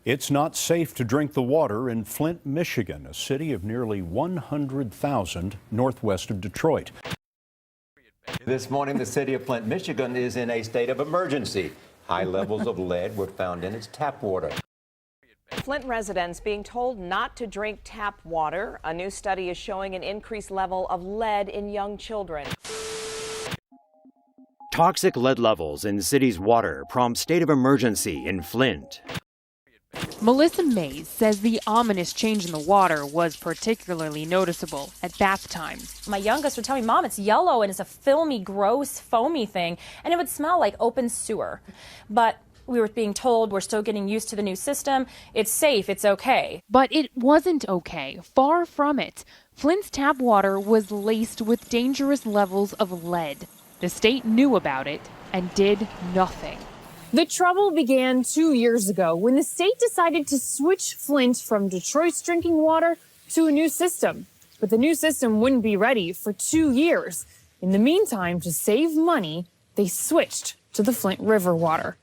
It's not safe to drink the water in Flint, Michigan, a city of nearly 100,000 northwest of Detroit. This morning, the city of Flint, Michigan is in a state of emergency. High levels of lead were found in its tap water. Flint residents being told not to drink tap water. A new study is showing an increased level of lead in young children. Toxic lead levels in the city's water prompt state of emergency in Flint. Melissa Mays says the ominous change in the water was particularly noticeable at bath time. My youngest would tell me, Mom, it's yellow and it's a filmy, gross, foamy thing, and it would smell like open sewer. But we were being told we're still getting used to the new system. It's safe. It's okay. But it wasn't okay. Far from it. Flint's tap water was laced with dangerous levels of lead. The state knew about it and did nothing. The trouble began 2 years ago when the state decided to switch Flint from Detroit's drinking water to a new system. But the new system wouldn't be ready for 2 years. In the meantime, to save money, they switched to the Flint River water.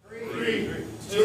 3, 2,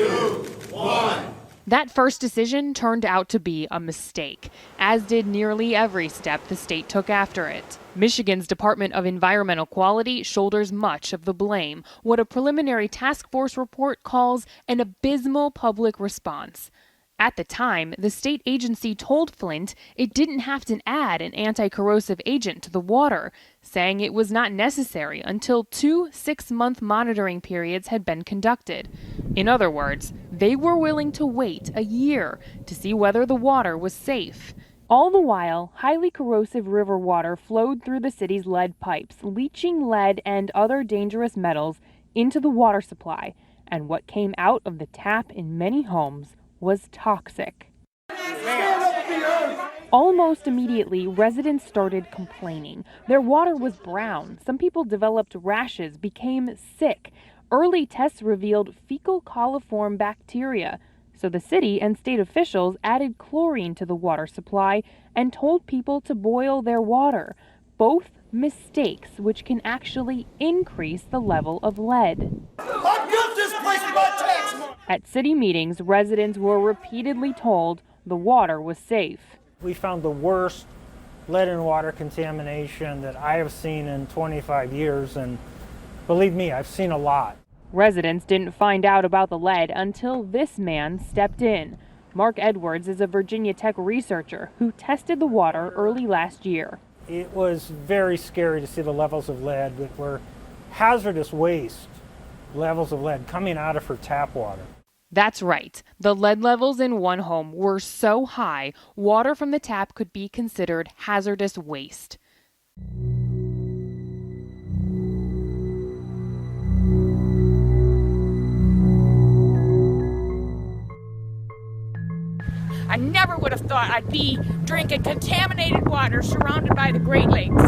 1. That first decision turned out to be a mistake, as did nearly every step the state took after it. Michigan's Department of Environmental Quality shoulders much of the blame, what a preliminary task force report calls an abysmal public response. At the time, the state agency told Flint it didn't have to add an anti-corrosive agent to the water, saying it was not necessary until 2 6-month monitoring periods had been conducted. In other words, they were willing to wait a year to see whether the water was safe. All the while, highly corrosive river water flowed through the city's lead pipes, leaching lead and other dangerous metals into the water supply, and what came out of the tap in many homes was toxic. Almost immediately, residents started complaining. Their water was brown. Some people developed rashes, became sick. Early tests revealed fecal coliform bacteria. So the city and state officials added chlorine to the water supply and told people to boil their water. Both mistakes which can actually increase the level of lead. I built this place with my tax money. At city meetings, residents were repeatedly told the water was safe. We found the worst lead and water contamination that I have seen in 25 years, and believe me, I've seen a lot. Residents didn't find out about the lead until this man stepped in. Mark Edwards is a Virginia Tech researcher who tested the water early last year. It was very scary to see the levels of lead that were hazardous waste levels of lead coming out of her tap water. That's right. The lead levels in one home were so high, water from the tap could be considered hazardous waste. I never would have thought I'd be drinking contaminated water surrounded by the Great Lakes.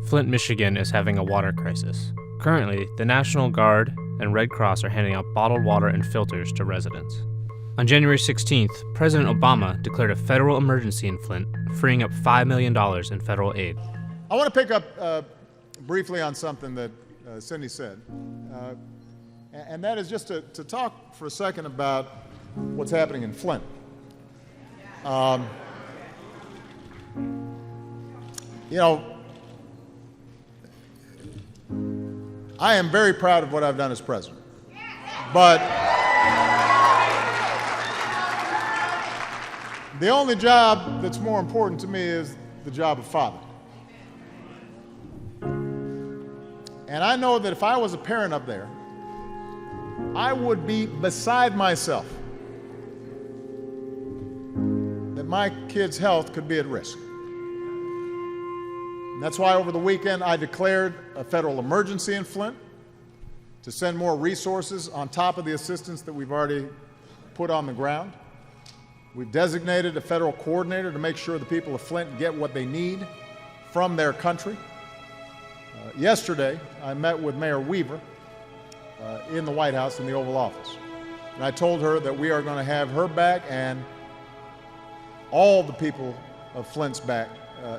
Flint, Michigan is having a water crisis. Currently, the National Guard and Red Cross are handing out bottled water and filters to residents. On January 16th, President Obama declared a federal emergency in Flint, freeing up $5 million in federal aid. I want to pick up briefly on something that Cindy said, and that is just to talk for a second about what's happening in Flint. You know, I am very proud of what I've done as president, but the only job that's more important to me is the job of father. And I know that if I was a parent up there, I would be beside myself that my kid's health could be at risk. And that's why over the weekend I declared a federal emergency in Flint to send more resources on top of the assistance that we've already put on the ground. We've designated a federal coordinator to make sure the people of Flint get what they need from their country. Yesterday, I met with Mayor Weaver in the White House in the Oval Office. And I told her that we are going to have her back and all the people of Flint's back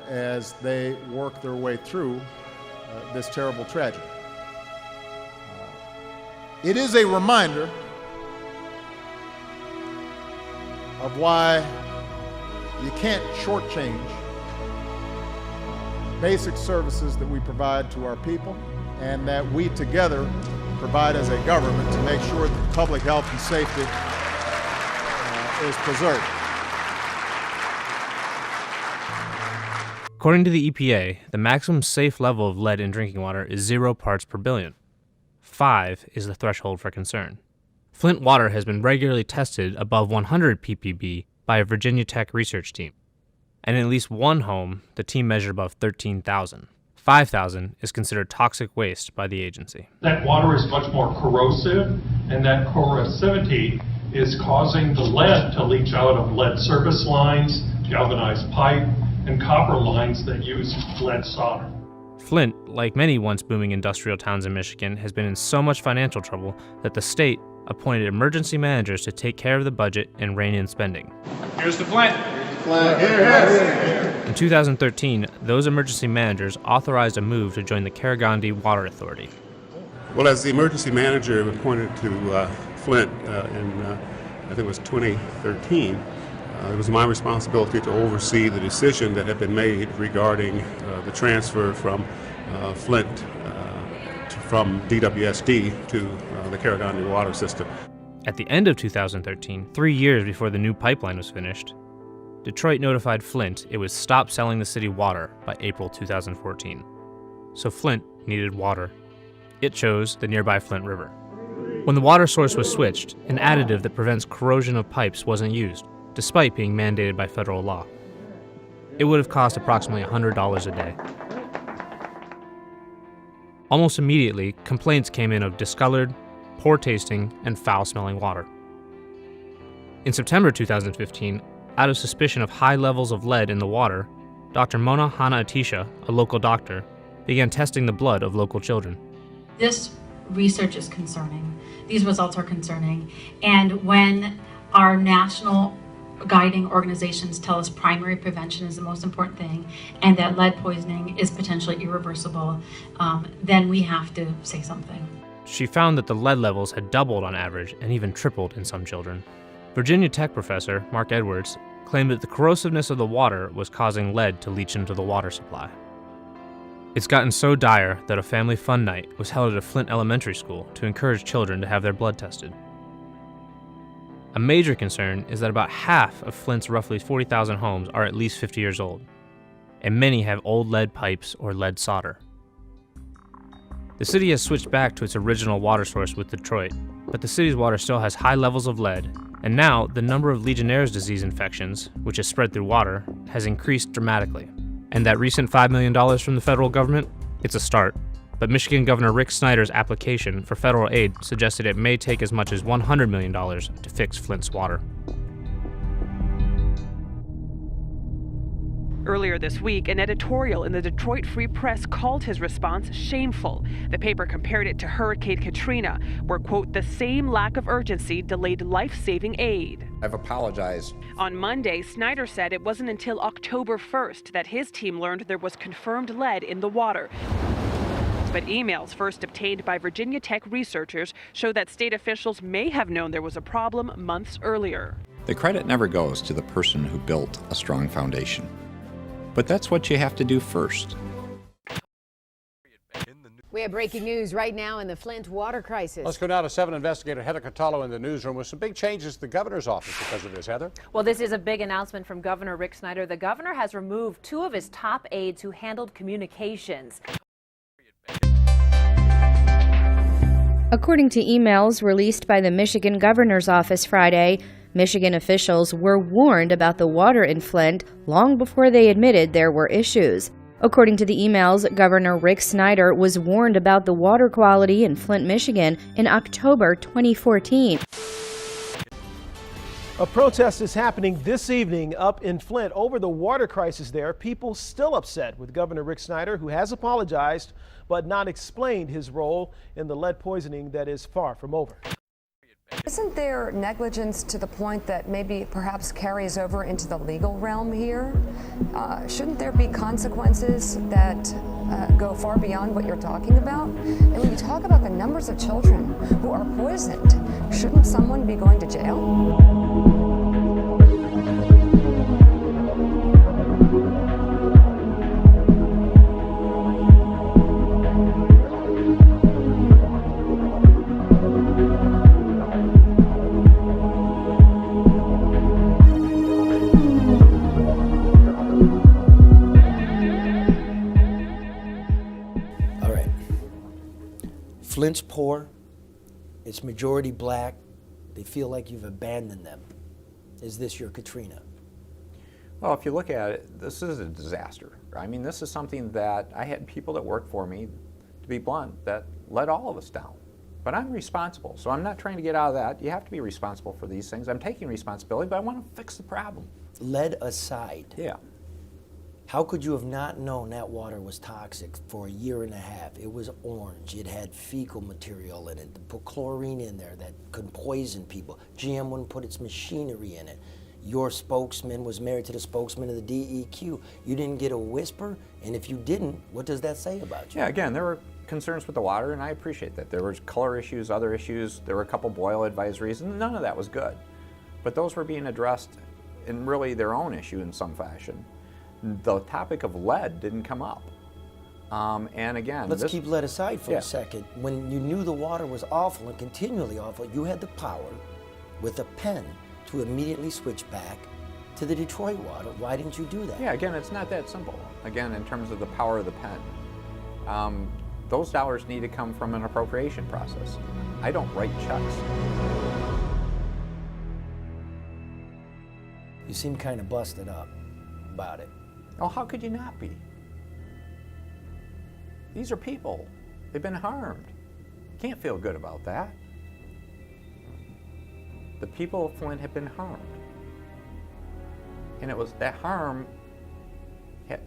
as they work their way through this terrible tragedy. It is a reminder of why you can't shortchange basic services that we provide to our people and that we together provide as a government to make sure that public health and safety is preserved. According to the EPA, the maximum safe level of lead in drinking water is 0 parts per billion. 5 is the threshold for concern. Flint water has been regularly tested above 100 ppb by a Virginia Tech research team. And in at least one home, the team measured above 13,000. 5,000 is considered toxic waste by the agency. That water is much more corrosive, and that corrosivity is causing the lead to leach out of lead service lines, galvanized pipe, and copper lines that use lead solder. Flint, like many once booming industrial towns in Michigan, has been in so much financial trouble that the state appointed emergency managers to take care of the budget and rein in spending. Here's the Flint. In 2013, those emergency managers authorized a move to join the Karagandhi Water Authority. Well, as the emergency manager appointed to Flint in, I think it was 2013, it was my responsibility to oversee the decision that had been made regarding the transfer from Flint from DWSD to the Karagandhi water system. At the end of 2013, 3 years before the new pipeline was finished, Detroit notified Flint it would stop selling the city water by April 2014. So Flint needed water. It chose the nearby Flint River. When the water source was switched, an additive that prevents corrosion of pipes wasn't used, despite being mandated by federal law. It would have cost approximately $100 a day. Almost immediately, complaints came in of discolored, poor tasting, and foul-smelling water. In September 2015, out of suspicion of high levels of lead in the water, Dr. Mona Hana-Atisha, a local doctor, began testing the blood of local children. This research is concerning. These results are concerning. And when our national guiding organizations tell us primary prevention is the most important thing and that lead poisoning is potentially irreversible, then we have to say something. She found that the lead levels had doubled on average and even tripled in some children. Virginia Tech professor Mark Edwards claimed that the corrosiveness of the water was causing lead to leach into the water supply. It's gotten so dire that a family fun night was held at a Flint elementary school to encourage children to have their blood tested. A major concern is that about half of Flint's roughly 40,000 homes are at least 50 years old, and many have old lead pipes or lead solder. The city has switched back to its original water source with Detroit, but the city's water still has high levels of lead, and now the number of Legionnaire's disease infections, which is spread through water, has increased dramatically. And that recent $5 million from the federal government? It's a start. But Michigan Governor Rick Snyder's application for federal aid suggested it may take as much as $100 million to fix Flint's water. Earlier this week, an editorial in the Detroit Free Press called his response shameful. The paper compared it to Hurricane Katrina, where, quote, the same lack of urgency delayed life-saving aid. I've apologized. On Monday, Snyder said it wasn't until October 1st that his team learned there was confirmed lead in the water. But emails first obtained by Virginia Tech researchers show that state officials may have known there was a problem months earlier. The credit never goes to the person who built a strong foundation. But that's what you have to do first. We have breaking news right now in the Flint water crisis. Let's go now to 7 investigator Heather Catallo in the newsroom with some big changes to the governor's office because of this, Heather. Well, this is a big announcement from Governor Rick Snyder. The governor has removed 2 of his top aides who handled communications. According to emails released by the Michigan governor's office Friday, Michigan officials were warned about the water in Flint long before they admitted there were issues. According to the emails, Governor Rick Snyder was warned about the water quality in Flint, Michigan in October 2014. A protest is happening this evening up in Flint over the water crisis there. People still upset with Governor Rick Snyder, who has apologized but not explained his role in the lead poisoning that is far from over. Isn't there negligence to the point that maybe perhaps carries over into the legal realm here? Shouldn't there be consequences that go far beyond what you're talking about? And when you talk about the numbers of children who are poisoned, shouldn't someone be going to jail? Flint's poor, it's majority black, they feel like you've abandoned them. Is this your Katrina? Well, if you look at it, this is a disaster. I mean, this is something that I had people that worked for me, to be blunt, that let all of us down. But I'm responsible, so I'm not trying to get out of that. You have to be responsible for these things. I'm taking responsibility, but I want to fix the problem. Lead aside. Yeah. How could you have not known that water was toxic for a year and a half? It was orange. It had fecal material in it. They put chlorine in there that could poison people. GM wouldn't put its machinery in it. Your spokesman was married to the spokesman of the DEQ. You didn't get a whisper, and if you didn't, what does that say about you? Yeah, again, there were concerns with the water, and I appreciate that. There was color issues, other issues. There were a couple boil advisories, and none of that was good. But those were being addressed in really their own issue in some fashion. The topic of lead didn't come up. And again, let's keep lead aside for Yeah. a second. When you knew the water was awful and continually awful, you had the power with a pen to immediately switch back to the Detroit water. Why didn't you do that? Yeah, again, it's not that simple. Again, in terms of the power of the pen. Those dollars need to come from an appropriation process. I don't write checks. You seem kind of busted up about it. Oh, how could you not be? These are people. They've been harmed. Can't feel good about that. The people of Flint have been harmed. And it was that harm,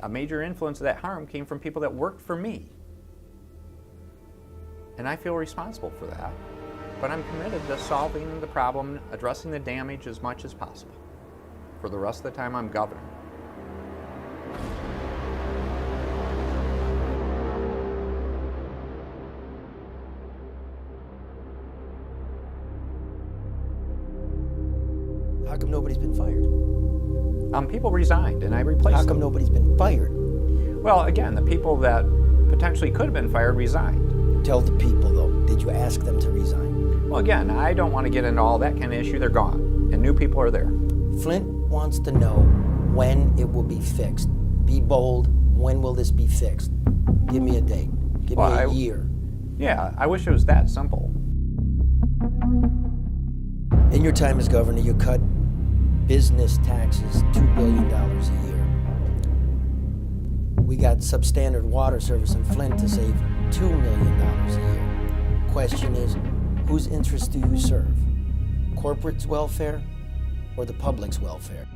a major influence of that harm came from people that worked for me. And I feel responsible for that. But I'm committed to solving the problem, addressing the damage as much as possible for the rest of the time I'm governor. How come nobody's been fired? People resigned and I replaced How them. come nobody's been fired? Well, again, the people that potentially could have been fired resigned. Tell the people, though, did you ask them to resign? Well, again, I don't want to get into all that kind of issue. They're gone, and new people are there. Flint wants to know when it will be fixed. Be bold. When will this be fixed? Give me a date. Give me a year. Yeah, I wish it was that simple. In your time as governor, you cut business taxes $2 billion a year. We got substandard water service in Flint to save $2 million a year. Question is, whose interests do you serve? Corporate's welfare or the public's welfare?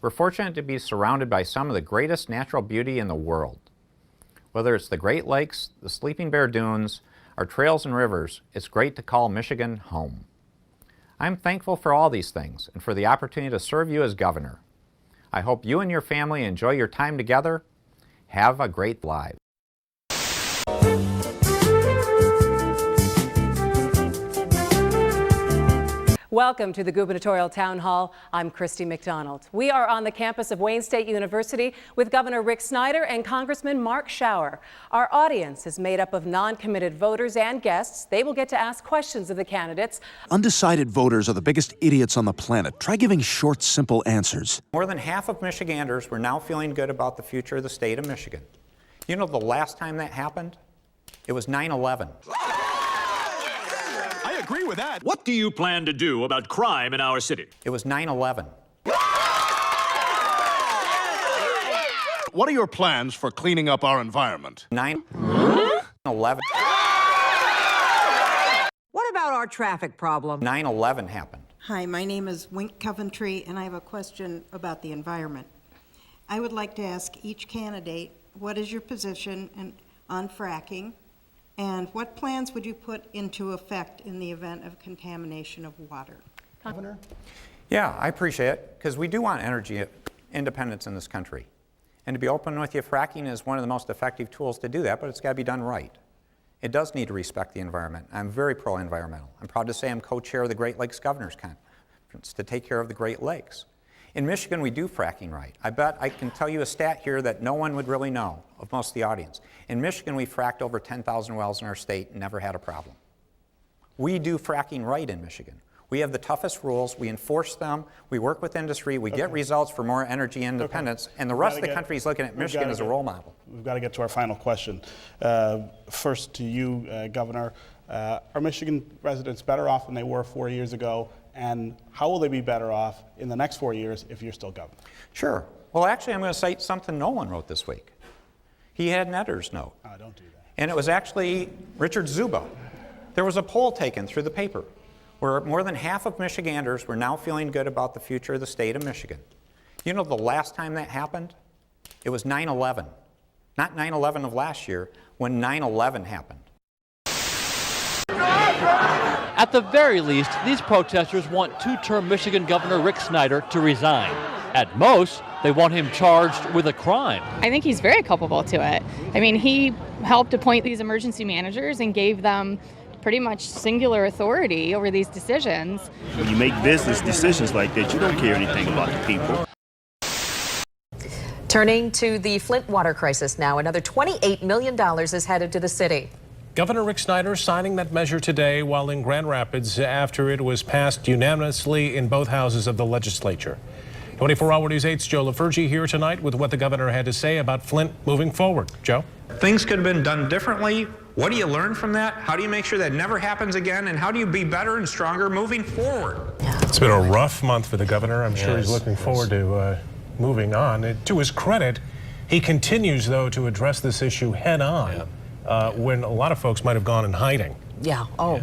We're fortunate to be surrounded by some of the greatest natural beauty in the world. Whether it's the Great Lakes, the Sleeping Bear Dunes, our trails and rivers, it's great to call Michigan home. I'm thankful for all these things and for the opportunity to serve you as governor. I hope you and your family enjoy your time together. Have a great life. Welcome to the Gubernatorial Town Hall. I'm Christy McDonald. We are on the campus of Wayne State University with Governor Rick Snyder and Congressman Mark Schauer. Our audience is made up of non-committed voters and guests. They will get to ask questions of the candidates. Undecided voters are the biggest idiots on the planet. Try giving short, simple answers. More than half of Michiganders were now feeling good about the future of the state of Michigan. You know the last time that happened? It was 9/11. I agree with that. What do you plan to do about crime in our city? It was 9/11. What are your plans for cleaning up our environment? 9/11. What about our traffic problem? 9/11 happened. Hi, my name is Wink Coventry, and I have a question about the environment. I would like to ask each candidate, what is your position on fracking, and what plans would you put into effect in the event of contamination of water? Governor? Yeah, I appreciate it, because we do want energy independence in this country. And to be open with you, fracking is one of the most effective tools to do that, but it's got to be done right. It does need to respect the environment. I'm very pro-environmental. I'm proud to say I'm co-chair of the Great Lakes Governors Conference to take care of the Great Lakes. In Michigan, we do fracking right. I bet I can tell you a stat here that no one would really know of most of the audience. In Michigan, we fracked over 10,000 wells in our state and never had a problem. We do fracking right in Michigan. We have the toughest rules. We enforce them. We work with industry. We get results for more energy independence. And the rest of the country is looking at Michigan as a role model. We've got to get to our final question. First to you, Governor. Are Michigan residents better off than they were 4 years ago? And how will they be better off in the next 4 years if you're still governor? Sure. Well, actually, I'm going to cite something Nolan wrote this week. He had an editor's note. Don't do that. And it was actually Richard Zuba. There was a poll taken through the paper where more than half of Michiganders were now feeling good about the future of the state of Michigan. You know the last time that happened? It was 9/11. Not 9/11 of last year, when 9/11 happened. At the very least, these protesters want two-term Michigan Governor Rick Snyder to resign. At most, they want him charged with a crime. I think he's very culpable to it. I mean, he helped appoint these emergency managers and gave them pretty much singular authority over these decisions. When you make business decisions like that, you don't care anything about the people. Turning to the Flint water crisis now, another $28 million is headed to the city. Governor Rick Snyder signing that measure today while in Grand Rapids after it was passed unanimously in both houses of the legislature. 24-Hour News 8's Joe LaFurgey here tonight with what the governor had to say about Flint moving forward. Joe? Things could have been done differently. What do you learn from that? How do you make sure that never happens again? And how do you be better and stronger moving forward? It's been a rough month for the governor. I'm sure he's looking forward to moving on. To his credit, he continues, though, to address this issue head on when a lot of folks might have gone in hiding. Yeah. Oh.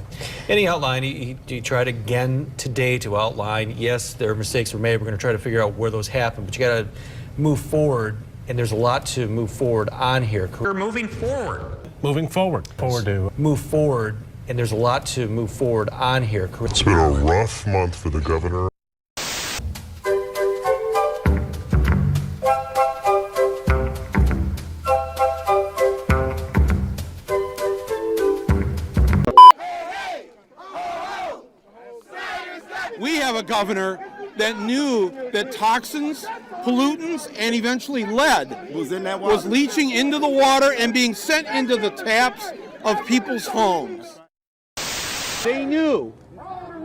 And he outlined, he tried again today to outline, yes, there are mistakes were made. We're going to try to figure out where those happened, but you got to move forward, and there's a lot to move forward on here. We're moving forward. Moving forward. Move forward, and there's a lot to move forward on here. It's been a rough month for the governor. We have a governor that knew that toxins, pollutants, and eventually lead was leaching into the water and being sent into the taps of people's homes. They knew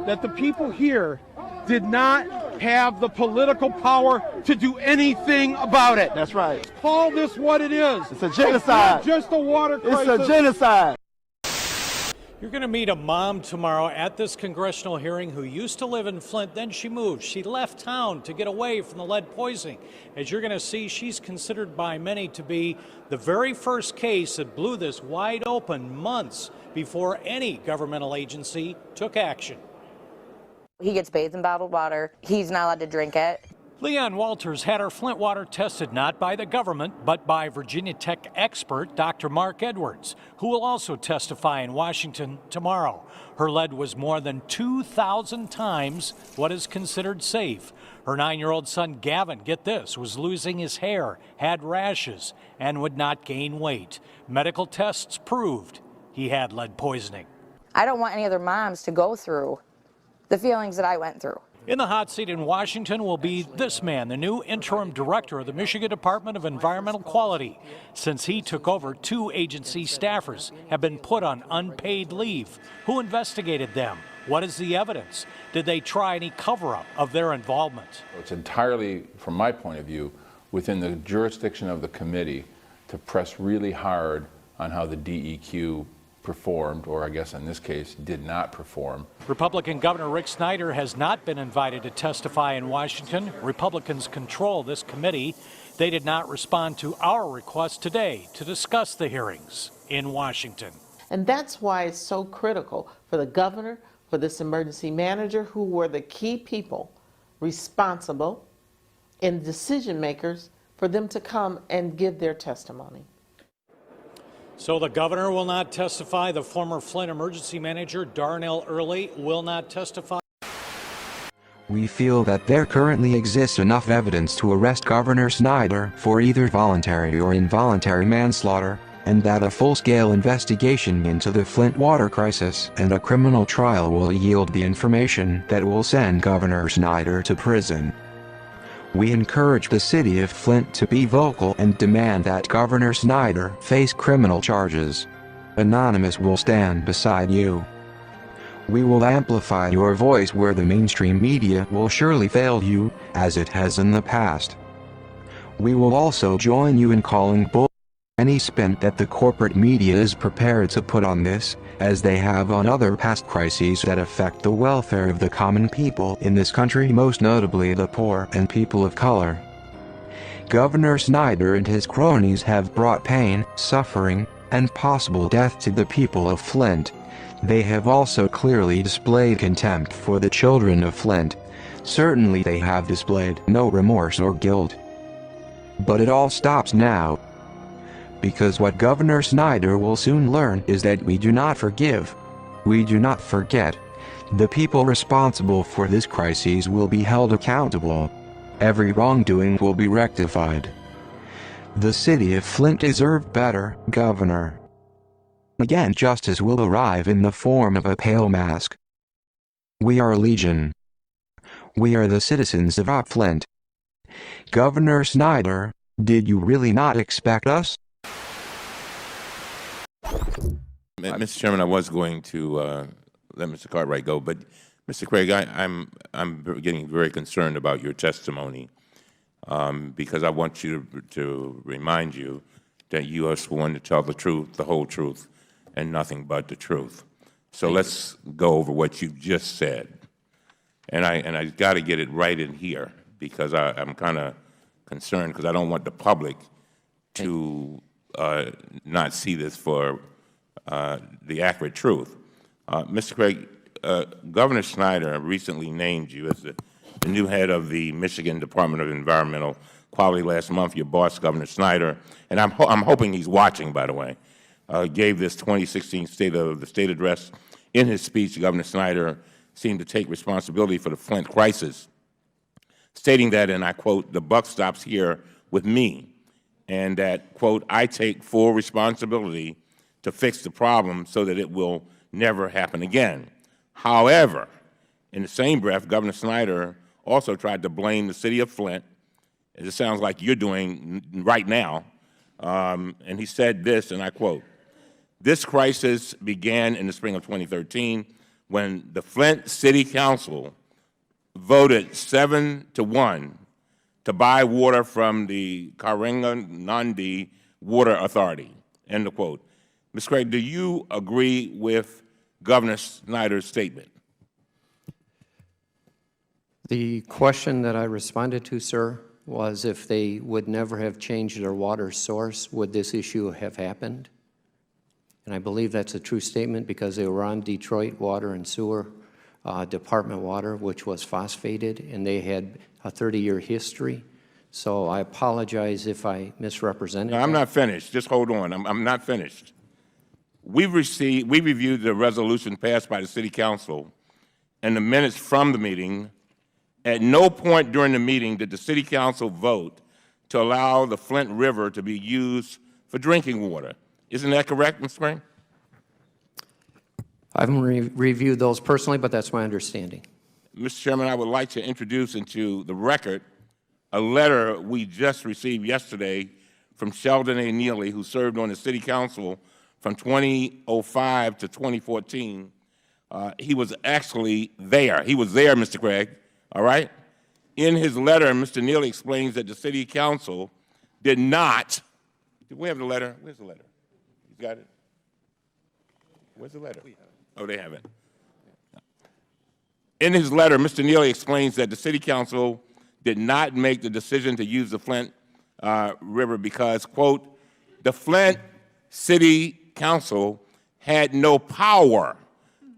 that the people here did not have the political power to do anything about it. That's right. Call this what it is. It's a genocide. It's not just a water crisis. It's a genocide. You're going to meet a mom tomorrow at this congressional hearing who used to live in Flint, then she moved. She left town to get away from the lead poisoning. As you're going to see, she's considered by many to be the very first case that blew this wide open months before any governmental agency took action. He gets bathed in bottled water. He's not allowed to drink it. Leanne Walters had her Flint water tested not by the government, but by Virginia Tech expert Dr. Mark Edwards, who will also testify in Washington tomorrow. Her lead was more than 2,000 times what is considered safe. Her 9-year-old son, Gavin, get this, was losing his hair, had rashes, and would not gain weight. Medical tests proved he had lead poisoning. I don't want any other moms to go through the feelings that I went through. In the hot seat in Washington will be this man, the new interim director of the Michigan Department of Environmental Quality. Since he took over, 2 agency staffers have been put on unpaid leave. Who investigated them? What is the evidence? Did they try any cover-up of their involvement? It's entirely, from my point of view, within the jurisdiction of the committee to press really hard on how the DEQ performed, or I guess in this case, did not perform. Republican Governor Rick Snyder has not been invited to testify in Washington. Republicans control this committee. They did not respond to our request today to discuss the hearings in Washington. And that's why it's so critical for the governor, for this emergency manager, who were the key people responsible and decision makers, for them to come and give their testimony. So the governor will not testify. The former Flint emergency manager, Darnell Early, will not testify. We feel that there currently exists enough evidence to arrest Governor Snyder for either voluntary or involuntary manslaughter, and that a full-scale investigation into the Flint water crisis and a criminal trial will yield the information that will send Governor Snyder to prison. We encourage the city of Flint to be vocal and demand that Governor Snyder face criminal charges. Anonymous will stand beside you. We will amplify your voice where the mainstream media will surely fail you, as it has in the past. We will also join you in calling bull any spin that the corporate media is prepared to put on this, as they have on other past crises that affect the welfare of the common people in this country, most notably the poor and people of color. Governor Snyder and his cronies have brought pain, suffering, and possible death to the people of Flint. They have also clearly displayed contempt for the children of Flint. Certainly they have displayed no remorse or guilt. But it all stops now. Because what Governor Snyder will soon learn is that we do not forgive. We do not forget. The people responsible for this crisis will be held accountable. Every wrongdoing will be rectified. The city of Flint deserved better, Governor. Again, justice will arrive in the form of a pale mask. We are Legion. We are the citizens of Flint. Governor Snyder, did you really not expect us? Mr. Chairman, I was going to let Mr. Cartwright go, but Mr. Craig, I'm getting very concerned about your testimony because I want you to remind you that you are sworn to tell the truth, the whole truth, and nothing but the truth. So let's go over what you just said, and I got to get it right in here because I'm kind of concerned because I don't want the public to not see this for the accurate truth. Mr. Craig, Governor Snyder recently named you as the new head of the Michigan Department of Environmental Quality last month. Your boss, Governor Snyder, and I'm hoping he's watching, by the way, gave this 2016 State of the State address. In his speech, Governor Snyder seemed to take responsibility for the Flint crisis, stating that, and I quote, "The buck stops here with me," and that, quote, "I take full responsibility to fix the problem so that it will never happen again." However, in the same breath, Governor Snyder also tried to blame the city of Flint, as it sounds like you're doing right now, and he said this, and I quote, "This crisis began in the spring of 2013 when the Flint City Council voted 7-1 to buy water from the Karenga-Nandi Water Authority," end of quote. Ms. Craig, do you agree with Governor Snyder's statement? The question that I responded to, sir, was if they would never have changed their water source, would this issue have happened? And I believe that's a true statement because they were on Detroit Water and Sewer Department water, which was phosphated, and they had a 30-year history. So I apologize if I misrepresented. No, I'm not finished. Just hold on. I'm not finished. We reviewed the resolution passed by the City Council and the minutes from the meeting. At no point during the meeting did the City Council vote to allow the Flint River to be used for drinking water. Isn't that correct, Mr. Spring? I haven't reviewed those personally, but that's my understanding. Mr. Chairman, I would like to introduce into the record a letter we just received yesterday from Sheldon A. Neely, who served on the City Council from 2005 to 2014. He was actually there. He was there, Mr. Craig, all right? In his letter, Mr. Neely explains that the City Council did not, do we have the letter? Where's the letter? You got it? Where's the letter? Oh, they have it. In his letter, Mr. Neely explains that the City Council did not make the decision to use the Flint River because, quote, "The Flint City Council had no power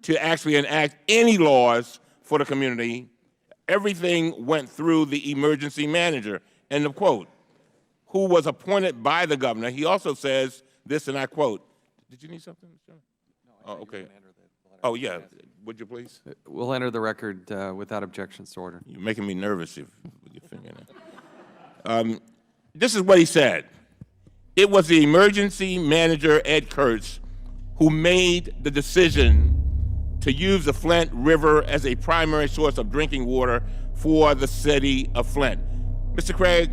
to actually enact any laws for the community. Everything went through the emergency manager," end of quote, who was appointed by the governor. He also says this, and I quote, did you need something, Mr. Oh, okay. Oh, yeah. Would you please? We'll enter the record without objections to order. You're making me nervous with your finger in it. This is what he said. "It was the emergency manager, Ed Kurtz, who made the decision to use the Flint River as a primary source of drinking water for the city of Flint." Mr. Craig,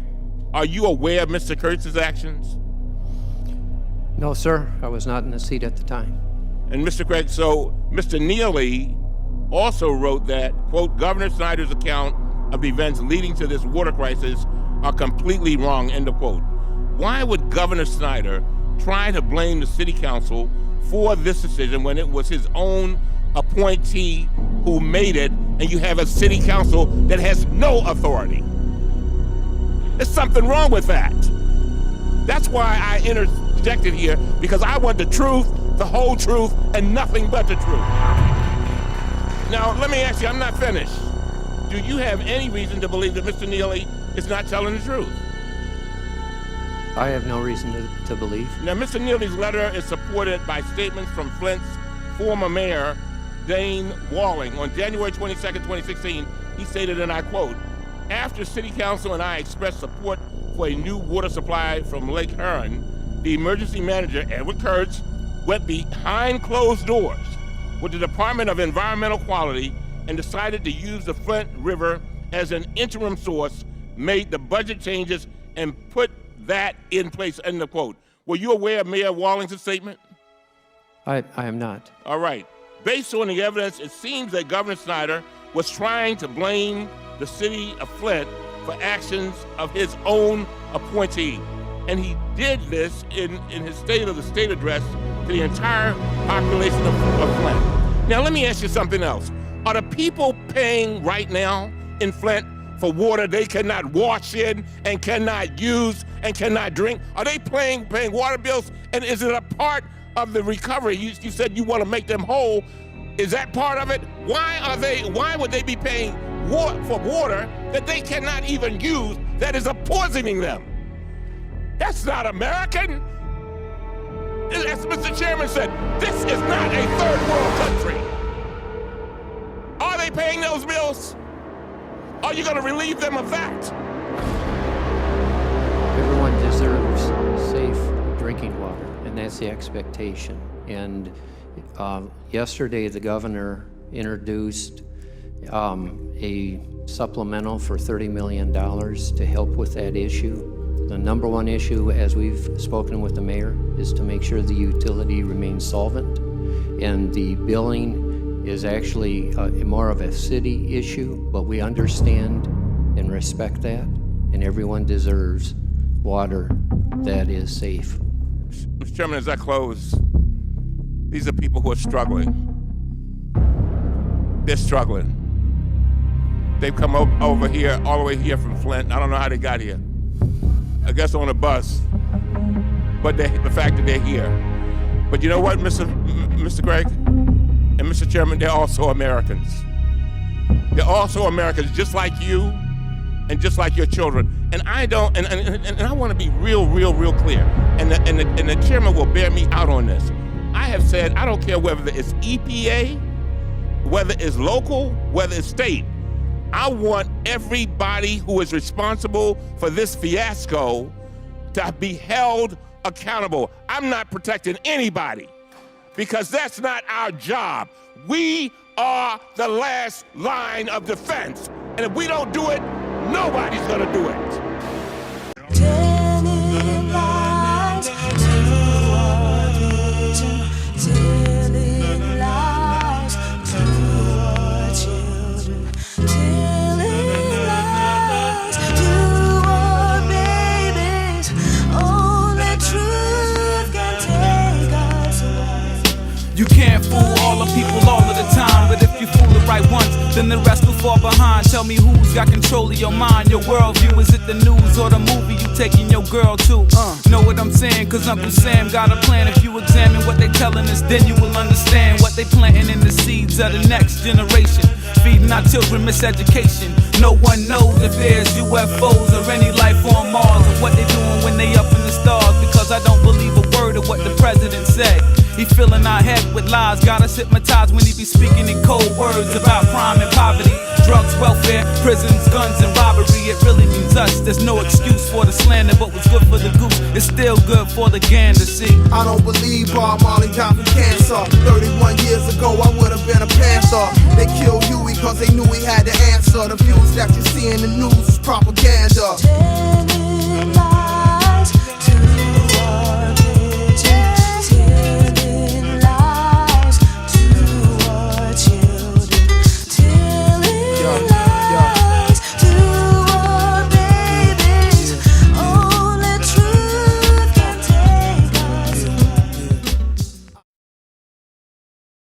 are you aware of Mr. Kurtz's actions? No, sir. I was not in the seat at the time. And Mr. Craig, so Mr. Neely also wrote that, quote, Governor Snyder's account of the events leading to this water crisis are completely wrong, end of quote. Why would Governor Snyder try to blame the city council for this decision when it was his own appointee who made it, and you have a city council that has no authority? There's something wrong with that. That's why I interjected here, because I want the truth, the whole truth, and nothing but the truth. Now, let me ask you, I'm not finished. Do you have any reason to believe that Mr. Neely is not telling the truth? I have no reason to believe. Now, Mr. Neely's letter is supported by statements from Flint's former mayor, Dane Walling. On January 22nd, 2016, he stated, and I quote, after City Council and I expressed support for a new water supply from Lake Huron, the emergency manager, Edward Kurtz, went behind closed doors with the Department of Environmental Quality and decided to use the Flint River as an interim source, made the budget changes, and put that in place, end of quote. Were you aware of Mayor Walling's statement? I am not. All right. Based on the evidence, it seems that Governor Snyder was trying to blame the city of Flint for actions of his own appointee. And he did this in his State of the State address to the entire population of Flint. Now, let me ask you something else. Are the people paying right now in Flint for water they cannot wash in and cannot use and cannot drink? Are they paying water bills? And is it a part of the recovery? You said you want to make them whole. Is that part of it? Why would they be paying for water that they cannot even use, that is poisoning them? That's not American. As Mr. Chairman said, this is not a third world country. Are they paying those bills? Are you going to relieve them of that? Everyone deserves safe drinking water, and that's the expectation. And yesterday, the governor introduced a supplemental for $30 million to help with that issue. The number one issue, as we've spoken with the mayor, is to make sure the utility remains solvent, and the billing is actually more of a city issue, but we understand and respect that, and everyone deserves water that is safe. Mr. Chairman, as I close, these are people who are struggling. They're struggling. They've come over here, all the way here from Flint. I don't know how they got here. I guess on a bus, but the fact that they're here. But you know what, Mr. Gregg and Mr. Chairman, they're also Americans. They're also Americans, just like you and just like your children. And I don't, and I want to be real clear. And the chairman will bear me out on this. I have said I don't care whether it's EPA, whether it's local, whether it's state. I want everybody who is responsible for this fiasco to be held accountable. I'm not protecting anybody because that's not our job. We are the last line of defense. And if we don't do it, nobody's gonna do it. You can't fool all the people all of the time, but if you fool the right ones, then the rest will fall behind. Tell me who's got control of your mind, your worldview. Is it the news or the movie you taking your girl to? Know what I'm saying? Cause Uncle Sam got a plan. If you examine what they telling us, then you will understand what they planting in the seeds of the next generation. Feeding our children miseducation. No one knows if there's UFOs or any life on Mars, or what they doing when they up in the stars. Because I don't believe a word of what the president said. He filling our head with lies, got us hypnotized when he be speaking in cold words about crime and poverty, drugs, welfare, prisons, guns, and robbery. It really means us. There's no excuse for the slander, but what's good for the goose is still good for the gander. See, I don't believe Bob Marley died from cancer. 31 years ago, I would have been a panther. They killed Huey because they knew he had the answer. The views that you see in the news is propaganda.